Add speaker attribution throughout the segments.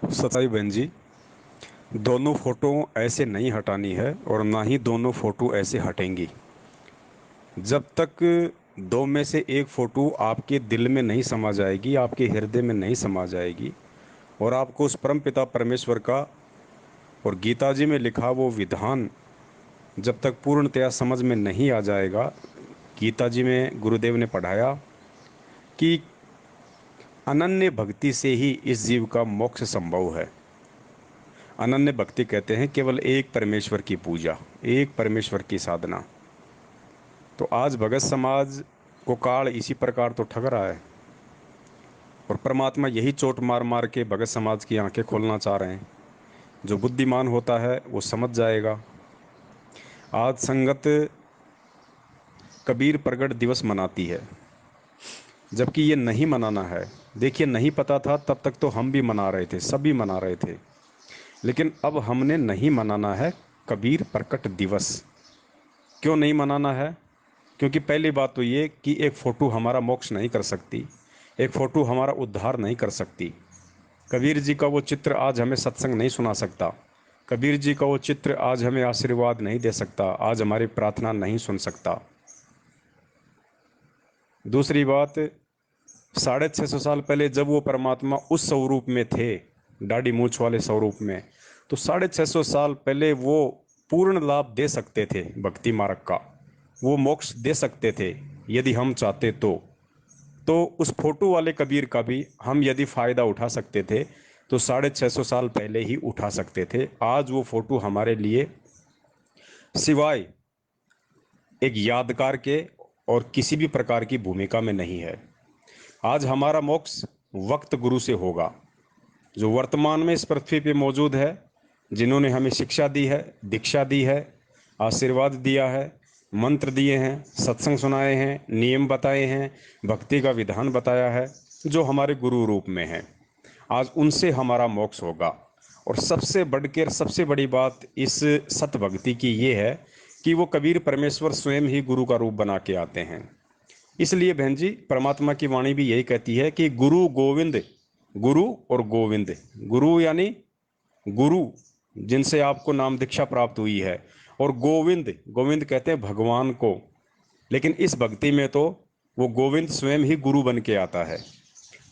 Speaker 1: सच्चाई बहन जी, दोनों फोटो ऐसे नहीं हटानी है और ना ही दोनों फोटो ऐसे हटेंगी। जब तक दो में से एक फोटो आपके दिल में नहीं समा जाएगी, आपके हृदय में नहीं समा जाएगी और आपको उस परम पिता परमेश्वर का और गीता जी में लिखा वो विधान जब तक पूर्णतया समझ में नहीं आ जाएगा। गीता जी में गुरुदेव ने पढ़ाया कि अनन्य भक्ति से ही इस जीव का मोक्ष संभव है। अनन्य भक्ति कहते हैं केवल एक परमेश्वर की पूजा, एक परमेश्वर की साधना। तो आज भगत समाज को काल इसी प्रकार तो ठग रहा है और परमात्मा यही चोट मार मार के भगत समाज की आंखें खोलना चाह रहे हैं। जो बुद्धिमान होता है वो समझ जाएगा। आज संगत कबीर प्रगट दिवस मनाती है, जबकि ये नहीं मनाना है। देखिए, नहीं पता था तब तक तो हम भी मना रहे थे, सभी मना रहे थे, लेकिन अब हमने नहीं मनाना है कबीर प्रकट दिवस। क्यों नहीं मनाना है? क्योंकि पहली बात तो ये कि एक फ़ोटो हमारा मोक्ष नहीं कर सकती, एक फ़ोटो हमारा उद्धार नहीं कर सकती। कबीर जी का वो चित्र आज हमें सत्संग नहीं सुना सकता। कबीर जी का वो चित्र आज हमें आशीर्वाद नहीं दे सकता, आज हमारी प्रार्थना नहीं सुन सकता। दूसरी बात, 650 साल पहले जब वो परमात्मा उस स्वरूप में थे, दाढ़ी मूछ वाले स्वरूप में, तो 650 साल पहले वो पूर्ण लाभ दे सकते थे भक्ति मार्ग का, वो मोक्ष दे सकते थे यदि हम चाहते तो उस फोटो वाले कबीर का भी हम यदि फ़ायदा उठा सकते थे तो 650 साल पहले ही उठा सकते थे। आज वो फोटो हमारे लिए सिवाय एक यादगार के और किसी भी प्रकार की भूमिका में नहीं है। आज हमारा मोक्ष वक्त गुरु से होगा, जो वर्तमान में इस पृथ्वी पे मौजूद है, जिन्होंने हमें शिक्षा दी है, दीक्षा दी है, आशीर्वाद दिया है, मंत्र दिए हैं, सत्संग सुनाए हैं, नियम बताए हैं, भक्ति का विधान बताया है, जो हमारे गुरु रूप में हैं। आज उनसे हमारा मोक्ष होगा। और सबसे बढ़कर सबसे बड़ी बात इस सत भक्ति की ये है कि वो कबीर परमेश्वर स्वयं ही गुरु का रूप बना के आते हैं। इसलिए बहन जी, परमात्मा की वाणी भी यही कहती है कि गुरु गोविंद, गुरु और गोविंद, गुरु यानी गुरु जिनसे आपको नाम दीक्षा प्राप्त हुई है, और गोविंद, गोविंद कहते हैं भगवान को। लेकिन इस भक्ति में तो वो गोविंद स्वयं ही गुरु बन के आता है।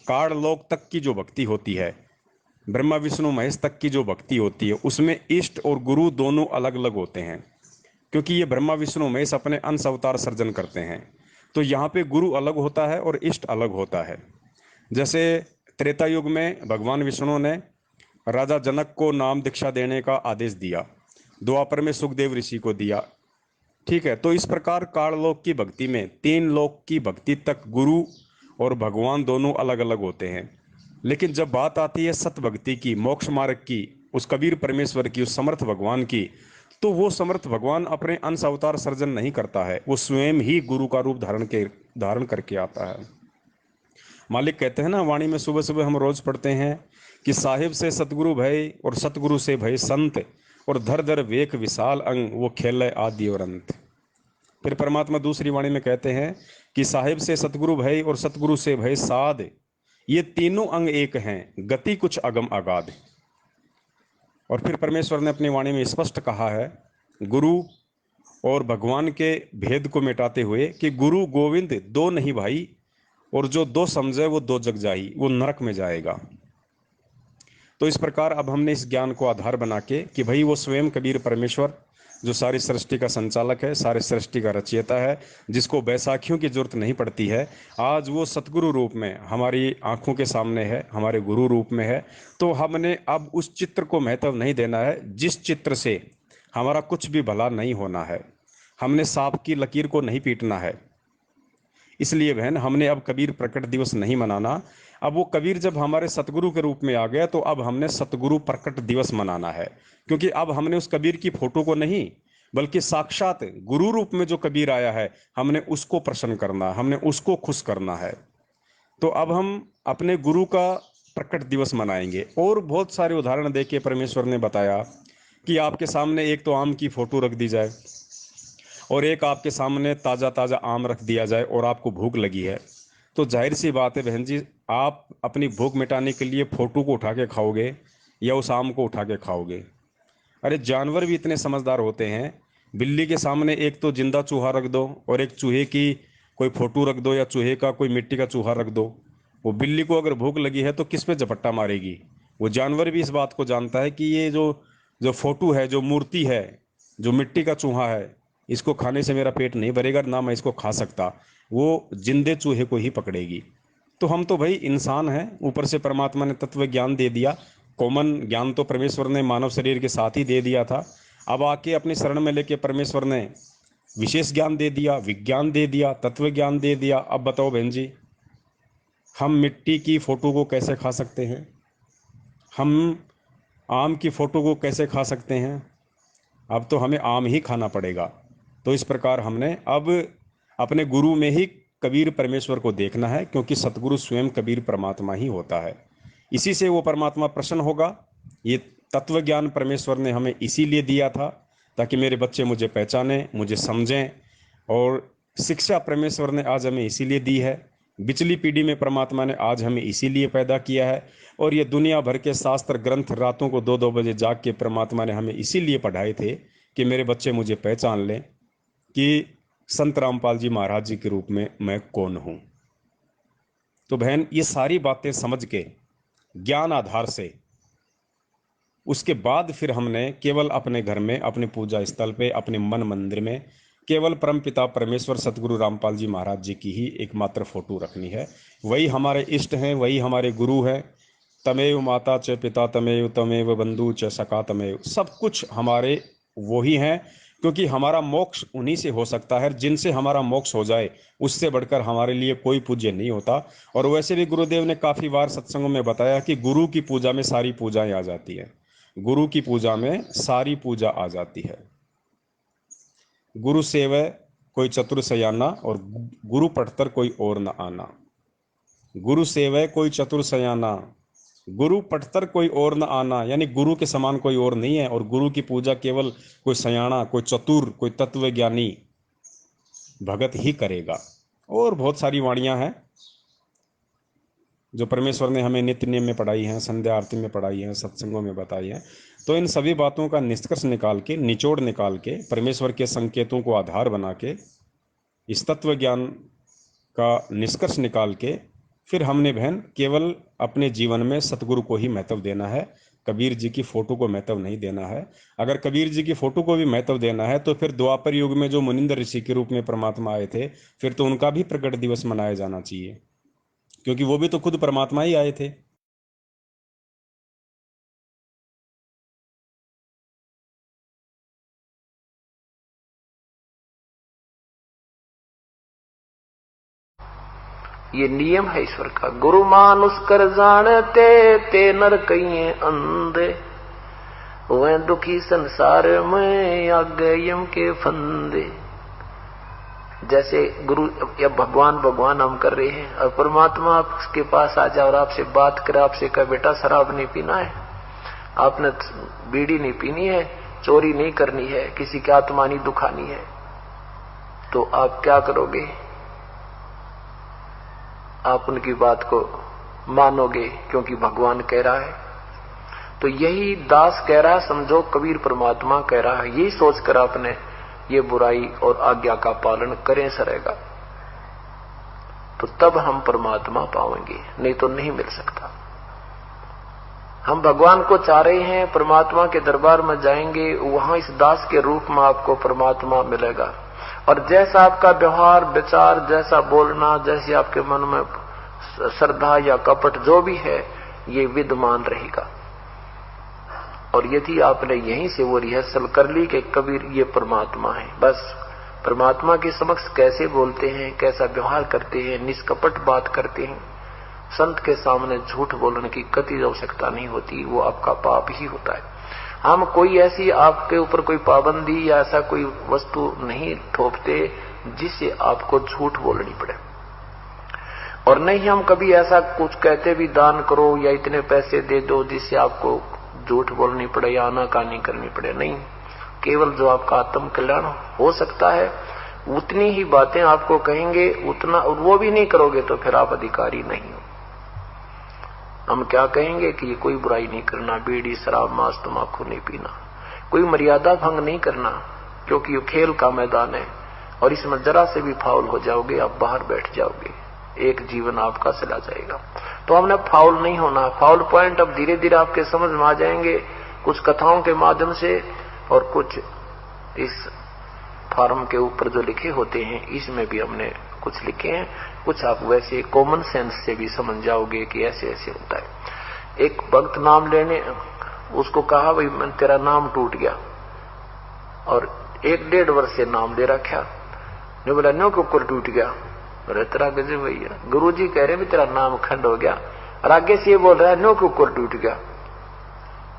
Speaker 1: काल लोक तक की जो भक्ति होती है, ब्रह्मा विष्णु महेश तक की जो भक्ति होती है, उसमें इष्ट और गुरु दोनों अलग अलग होते हैं, क्योंकि ये ब्रह्मा विष्णु महेश अपने अंश अवतार सर्जन करते हैं। तो यहाँ पे गुरु अलग होता है और इष्ट अलग होता है। जैसे त्रेता युग में भगवान विष्णु ने राजा जनक को नाम दीक्षा देने का आदेश दिया, द्वापर में सुखदेव ऋषि को दिया। ठीक है, तो इस प्रकार काललोक की भक्ति में तीन लोक की भक्ति तक गुरु और भगवान दोनों अलग अलग होते हैं। लेकिन जब बात आती है सत भक्ति की, मोक्ष मार्ग की, उस कबीर परमेश्वर की, उस समर्थ भगवान की, तो वो समर्थ भगवान अपने अंश अवतार सर्जन नहीं करता है, वो स्वयं ही गुरु का रूप धारण करके आता है। मालिक कहते हैं ना वाणी में, सुबह सुबह हम रोज पढ़ते हैं कि साहिब से सतगुरु भय और सतगुरु से भय संत, और धर धर वेख विशाल अंग वो खेल आदि और अंत। फिर परमात्मा दूसरी वाणी में कहते हैं कि साहिब से सतगुरु भय और सतगुरु से भय साध, ये तीनों अंग एक हैं, गति कुछ अगम अगाध। और फिर परमेश्वर ने अपनी वाणी में स्पष्ट कहा है गुरु और भगवान के भेद को मिटाते हुए कि गुरु गोविंद दो नहीं भाई, और जो दो समझे वो दो जग जाही, वो नरक में जाएगा। तो इस प्रकार अब हमने इस ज्ञान को आधार बना के कि भाई वो स्वयं कबीर परमेश्वर जो सारी सृष्टि का संचालक है, सारी सृष्टि का रचयिता है, जिसको बैसाखियों की जरूरत नहीं पड़ती है, आज वो सतगुरु रूप में हमारी आंखों के सामने है, हमारे गुरु रूप में है। तो हमने अब उस चित्र को महत्व नहीं देना है जिस चित्र से हमारा कुछ भी भला नहीं होना है। हमने सांप की लकीर को नहीं पीटना है। इसलिए बहन, हमने अब कबीर प्रकट दिवस नहीं मनाना। अब वो कबीर जब हमारे सतगुरु के रूप में आ गया तो अब हमने सतगुरु प्रकट दिवस मनाना है, क्योंकि अब हमने उस कबीर की फोटो को नहीं, बल्कि साक्षात गुरु रूप में जो कबीर आया है, हमने उसको प्रसन्न करना, हमने उसको खुश करना है। तो अब हम अपने गुरु का प्रकट दिवस मनाएंगे। और बहुत सारे उदाहरण देके परमेश्वर ने बताया कि आपके सामने एक तो आम की फोटो रख दी जाए और एक आपके सामने ताज़ा ताज़ा आम रख दिया जाए और आपको भूख लगी है, तो जाहिर सी बात है बहन जी, आप अपनी भूख मिटाने के लिए फ़ोटो को उठा के खाओगे या उस आम को उठा के खाओगे? अरे जानवर भी इतने समझदार होते हैं। बिल्ली के सामने एक तो जिंदा चूहा रख दो और एक चूहे की कोई फोटो रख दो या चूहे का कोई मिट्टी का चूहा रख दो, वो बिल्ली को अगर भूख लगी है तो किस पे झपट्टा मारेगी? वो जानवर भी इस बात को जानता है कि ये जो जो फोटो है, जो मूर्ति है, जो मिट्टी का चूहा है, इसको खाने से मेरा पेट नहीं भरेगा, ना मैं इसको खा सकता। वो जिंदे चूहे को ही पकड़ेगी। तो हम तो भाई इंसान हैं, ऊपर से परमात्मा ने तत्व ज्ञान दे दिया। कॉमन ज्ञान तो परमेश्वर ने मानव शरीर के साथ ही दे दिया था। अब आके अपनी शरण में लेके परमेश्वर ने विशेष ज्ञान दे दिया, विज्ञान दे दिया, तत्व ज्ञान दे दिया। अब बताओ बहन जी, हम मिट्टी की फोटो को कैसे खा सकते हैं? हम आम की फोटो को कैसे खा सकते हैं? अब तो हमें आम ही खाना पड़ेगा। तो इस प्रकार हमने अब अपने गुरु में ही कबीर परमेश्वर को देखना है, क्योंकि सतगुरु स्वयं कबीर परमात्मा ही होता है। इसी से वो परमात्मा प्रसन्न होगा। ये तत्व ज्ञान परमेश्वर ने हमें इसीलिए दिया था, ताकि मेरे बच्चे मुझे पहचानें, मुझे समझें। और शिक्षा परमेश्वर ने आज हमें इसीलिए दी है। पिछली पीढ़ी में परमात्मा ने आज हमें इसीलिए पैदा किया है। और ये दुनिया भर के शास्त्र ग्रंथ रातों को 2-2 बजे जाग के परमात्मा ने हमें इसीलिए पढ़ाए थे कि मेरे बच्चे मुझे पहचान लें कि संत रामपाल जी महाराज जी के रूप में मैं कौन हूँ। तो बहन, ये सारी बातें समझ के ज्ञान आधार से उसके बाद फिर हमने केवल अपने घर में, अपने पूजा स्थल पे, अपने मन मंदिर में केवल परमपिता परमेश्वर सतगुरु रामपाल जी महाराज जी की ही एकमात्र फोटो रखनी है। वही हमारे इष्ट हैं, वही हमारे गुरु हैं। तमेव माता च पिता तमेव तमेव बंधु च सखा तमेव, सब कुछ हमारे वही हैं। क्योंकि हमारा मोक्ष उन्हीं से हो सकता है। जिनसे हमारा मोक्ष हो जाए उससे बढ़कर हमारे लिए कोई पूज्य नहीं होता। और वैसे भी गुरुदेव ने काफ़ी बार सत्संगों में बताया कि गुरु की पूजा में सारी पूजाएं आ जाती है। गुरु की पूजा में सारी पूजा आ जाती है। गुरु सेवै कोई चतुर सयाना और गुरु पढ़तर कोई और न आना। गुरु सेवै कोई चतुर सयाना, गुरु पढ़तर कोई और न आना। यानी गुरु के समान कोई और नहीं है। और गुरु की पूजा केवल कोई सयाना, कोई चतुर, कोई तत्व ज्ञानी भगत ही करेगा। और बहुत सारी वाणियां हैं जो परमेश्वर ने हमें नित्य नियम में पढ़ाई हैं, संध्या आरती में पढ़ाई हैं, सत्संगों में बताई हैं। तो इन सभी बातों का निष्कर्ष निकाल के, निचोड़ निकाल के, परमेश्वर के संकेतों को आधार बना के, इस तत्व ज्ञान का निष्कर्ष निकाल के, फिर हमने बहन केवल अपने जीवन में सतगुरु को ही महत्व देना है। कबीर जी की फोटो को महत्व नहीं देना है। अगर कबीर जी की फोटो को भी महत्व देना है तो फिर द्वापर युग में जो मुनिंदर ऋषि के रूप में परमात्मा आए थे, फिर तो उनका भी प्रकट दिवस मनाया जाना चाहिए, क्योंकि वो भी तो खुद परमात्मा ही आए थे।
Speaker 2: ये नियम है ईश्वर का। गुरु मानुष कर जानते ते नर कहिए अंधे, वह दुखी संसार में आगे यम के फंदे। जैसे गुरु या भगवान भगवान हम कर रहे हैं और परमात्मा आपके पास आ जाए और आपसे बात करे, आपसे कहे बेटा शराब नहीं पीना है, आपने बीड़ी नहीं पीनी है, चोरी नहीं करनी है, किसी की आत्मा नहीं दुखानी है, तो आप क्या करोगे? आप उनकी बात को मानोगे क्योंकि भगवान कह रहा है। तो यही दास कह रहा है, समझो कबीर परमात्मा कह रहा है। यही सोचकर आपने ये बुराई और आज्ञा का पालन करें सरेगा, तो तब हम परमात्मा पाएंगे, नहीं तो नहीं मिल सकता। हम भगवान को चाह रहे हैं, परमात्मा के दरबार में जाएंगे, वहां इस दास के रूप में आपको परमात्मा मिलेगा। और जैसा आपका व्यवहार विचार, जैसा बोलना, जैसे आपके मन में श्रद्धा या कपट जो भी है, ये विद्यमान रहेगा। और यदि आपने यहीं से वो रिहर्सल कर ली कि कबीर ये परमात्मा है, बस परमात्मा के समक्ष कैसे बोलते हैं, कैसा व्यवहार करते हैं, निष्कपट बात करते हैं, संत के सामने झूठ बोलने की कतई आवश्यकता नहीं होती, वो आपका पाप ही होता है। हम कोई ऐसी आपके ऊपर कोई पाबंदी या ऐसा कोई वस्तु नहीं थोपते जिससे आपको झूठ बोलनी पड़े। और नहीं हम कभी ऐसा कुछ कहते भी दान करो या इतने पैसे दे दो जिससे आपको झूठ बोलनी पड़े या आनाकानी करनी पड़े। नहीं, केवल जो आपका आत्म कल्याण हो सकता है उतनी ही बातें आपको कहेंगे, उतना, और वो भी नहीं करोगे तो फिर आप अधिकारी नहीं हो। हम क्या कहेंगे कि ये कोई बुराई नहीं करना, बीड़ी शराब मांस तम्बाकू नहीं पीना, कोई मर्यादा भंग नहीं करना, क्योंकि ये खेल का मैदान है और इसमें जरा से भी फाउल हो जाओगे आप बाहर बैठ जाओगे, एक जीवन आपका चला जाएगा। तो हमने फाउल नहीं होना। फाउल पॉइंट अब धीरे धीरे आपके समझ में आ जाएंगे, कुछ कथाओं के माध्यम से और कुछ इस फार्म के ऊपर जो लिखे होते हैं इसमें भी हमने कुछ लिखे हैं, कुछ आप वैसे कॉमन सेंस से भी समझ जाओगे कि ऐसे ऐसे होता है। एक भक्त नाम लेने, उसको कहा भाई मैं तेरा नाम टूट गया, और 1-1.5 वर्ष से नाम ले रखा। ने बोला नो के ऊपर टूट गया, अरे तेरा गजब भैया, गुरु जी कह रहे भी तेरा नाम खंड हो गया, और आगे से ये बोल रहा है नो के ऊपर टूट गया,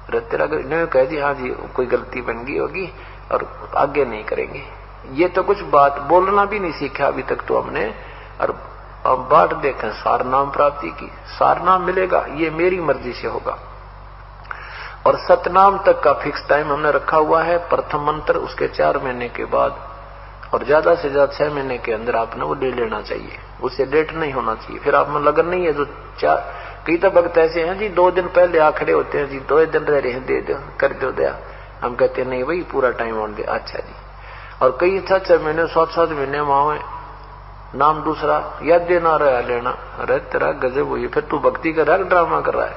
Speaker 2: अरे तेरा ने कह दी हाँ जी कोई गलती बन गई होगी और आगे नहीं करेंगे। ये तो कुछ बात बोलना भी नहीं सीखा अभी तक तो हमने, और अब बात देखें सार नाम प्राप्ति की, सार नाम मिलेगा ये मेरी मर्जी से होगा। और सतनाम तक का फिक्स टाइम हमने रखा हुआ है, प्रथम मंत्र उसके 4 महीने के बाद और ज्यादा से ज्यादा 6 महीने के अंदर आपने वो ले लेना चाहिए, उससे लेट नहीं होना चाहिए। फिर आप में लगन नहीं है जो कई तो भक्त ऐसे हैं जी 2 दिन पहले आ खड़े होते हैं जी, 2 दिन रह रहे हैं दे दो कर दो दया, हम कहते हैं नहीं भाई पूरा टाइम ऑन दे, अच्छा जी। और कई 6-6 महीने 7-7 महीने मावे नाम दूसरा याद देना रहा लेना, अरे तेरा गजब हुई, फिर तू भक्ति कर रहा है ड्रामा कर रहा है,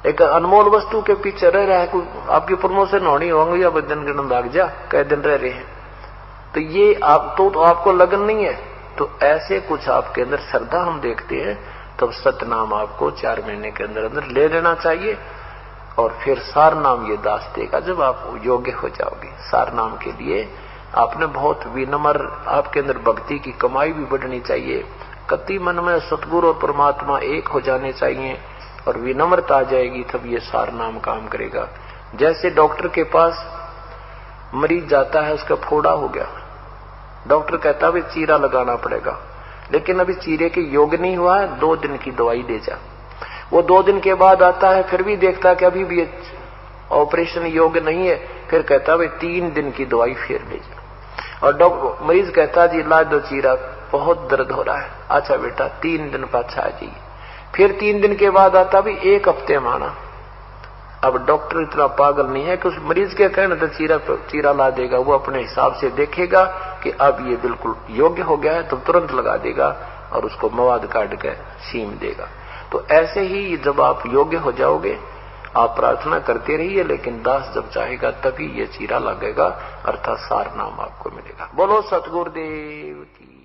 Speaker 2: एक अनमोल वस्तु के पीछे रह रहा है। कोई आपकी प्रमोशन होनी होंगी या दिन गिन भाग जा, कई दिन रह रहे हैं, तो ये आप तो आपको लगन नहीं है। तो ऐसे कुछ आपके अंदर श्रद्धा हम देखते हैं, तब सतनाम आपको 4 महीने के अंदर अंदर ले लेना चाहिए। और फिर सार नाम ये दास देगा जब आप योग्य हो जाओगे। सार नाम के लिए आपने बहुत विनम्र, आपके अंदर भक्ति की कमाई भी बढ़नी चाहिए, कति मन में सतगुरु और परमात्मा एक हो जाने चाहिए, और विनम्रता आ जाएगी तब ये सार नाम काम करेगा। जैसे डॉक्टर के पास मरीज जाता है, उसका फोड़ा हो गया, डॉक्टर कहता है चीरा लगाना पड़ेगा, लेकिन अभी चीरे के योग नहीं हुआ है, 2 दिन की दवाई दे जा। वो 2 दिन के बाद आता है, फिर भी देखता है कि अभी भी ऑपरेशन योग्य नहीं है, फिर कहता है 3 दिन की दवाई फिर ले जा। और डॉक्टर मरीज कहता है जी इलाज दो चीरा, बहुत दर्द हो रहा है, अच्छा बेटा 3 दिन पाछा आ जाइए। फिर 3 दिन के बाद आता भी 1 हफ्ते माना। अब डॉक्टर इतना पागल नहीं है कि उस मरीज के कहने तो चीरा ला देगा, वो अपने हिसाब से देखेगा कि अब ये बिल्कुल योग्य हो गया है तो तुरंत लगा देगा और उसको मवाद काट कर सीम देगा। तो ऐसे ही जब आप योग्य हो जाओगे, आप प्रार्थना करते रहिए, लेकिन दास जब चाहेगा तभी ये चीरा लगेगा, अर्थात सार नाम आपको मिलेगा। बोलो सतगुरुदेव की।